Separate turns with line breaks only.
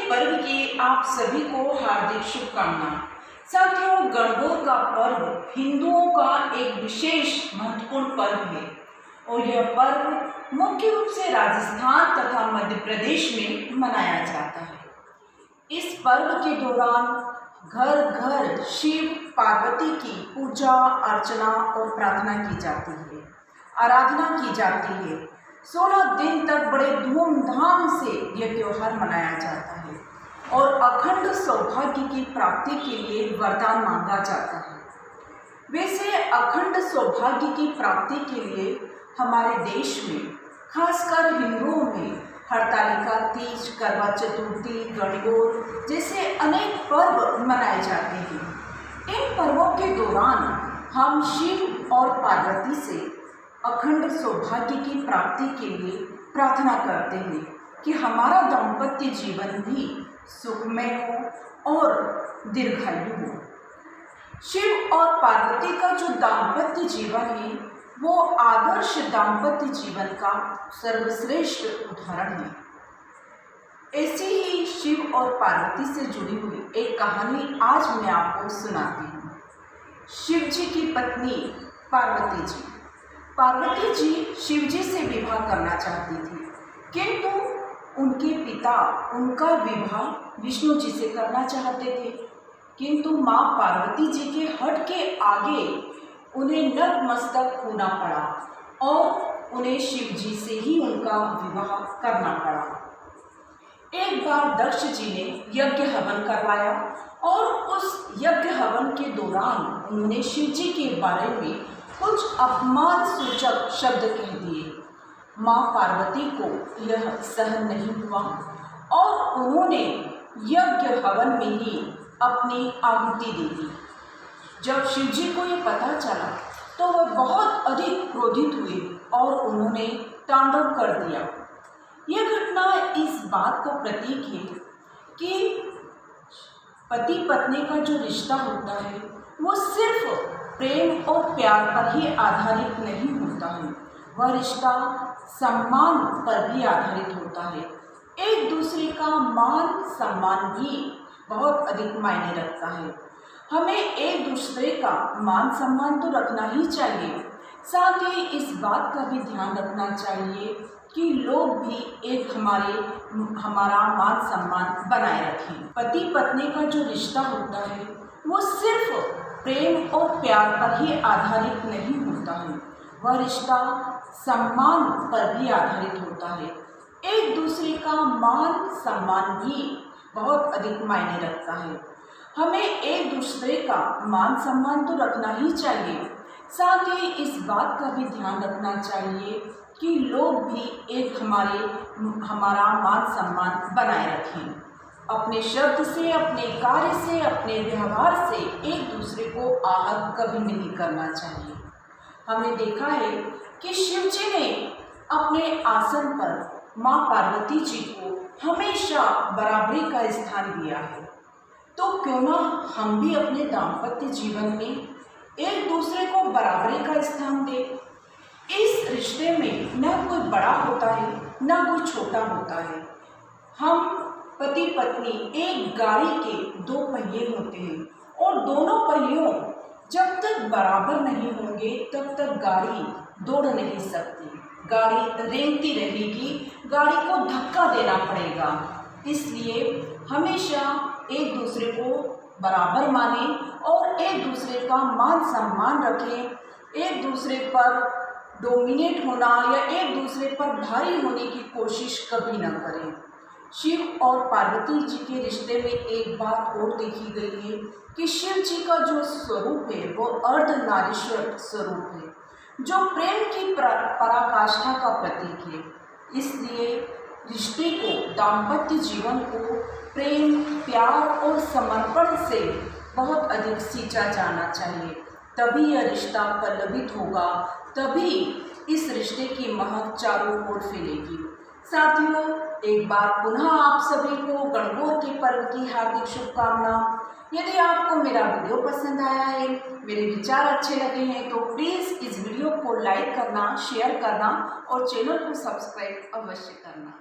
पर्व की आप सभी को हार्दिक शुभकामनाएं। साथियों, गणगौर का पर्व हिंदुओं का एक विशेष महत्वपूर्ण पर्व है और यह पर्व मुख्य रूप से राजस्थान तथा मध्य प्रदेश में मनाया जाता है। इस पर्व के दौरान घर घर शिव पार्वती की पूजा अर्चना और प्रार्थना की जाती है, आराधना की जाती है। 16 दिन तक बड़े धूमधाम से यह त्योहार मनाया जाता है और अखंड सौभाग्य की प्राप्ति के लिए वरदान मांगा जाता है। वैसे अखंड सौभाग्य की प्राप्ति के लिए हमारे देश में, खासकर हिंदुओं में, हरतालिका तीज, करवा चतुर्थी, गणगौर जैसे अनेक पर्व मनाए जाते हैं। इन पर्वों के दौरान हम शिव और पार्वती से अखंड सौभाग्य की प्राप्ति के लिए प्रार्थना करते हैं कि हमारा दाम्पत्य जीवन भी सुखमय हो और दीर्घायु हो। शिव और पार्वती का जो दाम्पत्य जीवन है वो आदर्श दाम्पत्य जीवन का सर्वश्रेष्ठ उदाहरण है। ऐसी ही शिव और पार्वती से जुड़ी हुई एक कहानी आज मैं आपको सुनाती हूँ। शिव जी की पत्नी पार्वती जी शिव जी से विवाह करना चाहती थी, किंतु उनके पिता उनका विवाह विष्णु जी से करना चाहते थे। किंतु माँ पार्वती जी के हट के आगे उन्हें नतमस्तक होना पड़ा और उन्हें शिव जी से ही उनका विवाह करना पड़ा। एक बार दक्ष जी ने यज्ञ हवन करवाया और उस यज्ञ हवन के दौरान उन्होंने शिव जी के बारे में कुछ अपमान सूचक शब्द कह दिए। माँ पार्वती को यह सहन नहीं हुआ और उन्होंने यज्ञ हवन में ही अपनी आहुति दे दी। जब शिव जी को ये पता चला तो वह बहुत अधिक क्रोधित हुए और उन्होंने तांडव कर दिया। यह घटना इस बात का प्रतीक है कि पति पत्नी का जो रिश्ता होता है वो सिर्फ प्रेम और प्यार पर ही आधारित नहीं होता है, वह रिश्ता सम्मान पर भी आधारित होता है। एक दूसरे का मान सम्मान भी बहुत अधिक मायने रखता है। हमें एक दूसरे का मान सम्मान तो रखना ही चाहिए, साथ ही इस बात का भी ध्यान रखना चाहिए कि लोग भी एक हमारा मान सम्मान बनाए रखें। पति पत्नी का जो रिश्ता होता है वो सिर्फ प्रेम और प्यार पर ही आधारित नहीं होता है, वह रिश्ता सम्मान पर भी आधारित होता है। एक दूसरे का मान सम्मान भी बहुत अधिक मायने रखता है। हमें एक दूसरे का मान सम्मान तो रखना ही चाहिए, साथ ही इस बात का भी ध्यान रखना चाहिए कि लोग भी एक हमारा मान सम्मान बनाए रखें। अपने शब्द से, अपने कार्य से, अपने व्यवहार से एक दूसरे को आहत कभी नहीं करना चाहिए। हमने देखा है कि शिव जी ने अपने आसन पर माँ पार्वती जी को हमेशा बराबरी का स्थान दिया है, तो क्यों ना हम भी अपने दाम्पत्य जीवन में एक दूसरे को बराबरी का स्थान दें। इस रिश्ते में न कोई बड़ा होता है न कोई छोटा होता है। हम पति पत्नी एक गाड़ी के 2 पहिए होते हैं और दोनों पहियों जब तक बराबर नहीं होंगे तब तक गाड़ी दौड़ नहीं सकती। गाड़ी रेंगती रहेगी, गाड़ी को धक्का देना पड़ेगा। इसलिए हमेशा एक दूसरे को बराबर माने और एक दूसरे का मान सम्मान रखें। एक दूसरे पर डोमिनेट होना या एक दूसरे पर भारी होने की कोशिश कभी न करें। शिव और पार्वती जी के रिश्ते में एक बात और देखी गई है कि शिव जी का जो स्वरूप है वो अर्धनारीश्वर स्वरूप है, जो प्रेम की पराकाष्ठा का प्रतीक है। इसलिए रिश्ते को, दाम्पत्य जीवन को प्रेम, प्यार और समर्पण से बहुत अधिक सींचा जाना चाहिए, तभी यह रिश्ता पल्लवित होगा, तभी इस रिश्ते की महक चारों ओर फैलेगी। साथियों, एक बार पुनः आप सभी को गणगौर के पर्व की हार्दिक शुभकामना। यदि आपको मेरा वीडियो पसंद आया है, मेरे विचार अच्छे लगे हैं तो प्लीज़ इस वीडियो को लाइक करना, शेयर करना और चैनल को सब्सक्राइब अवश्य करना।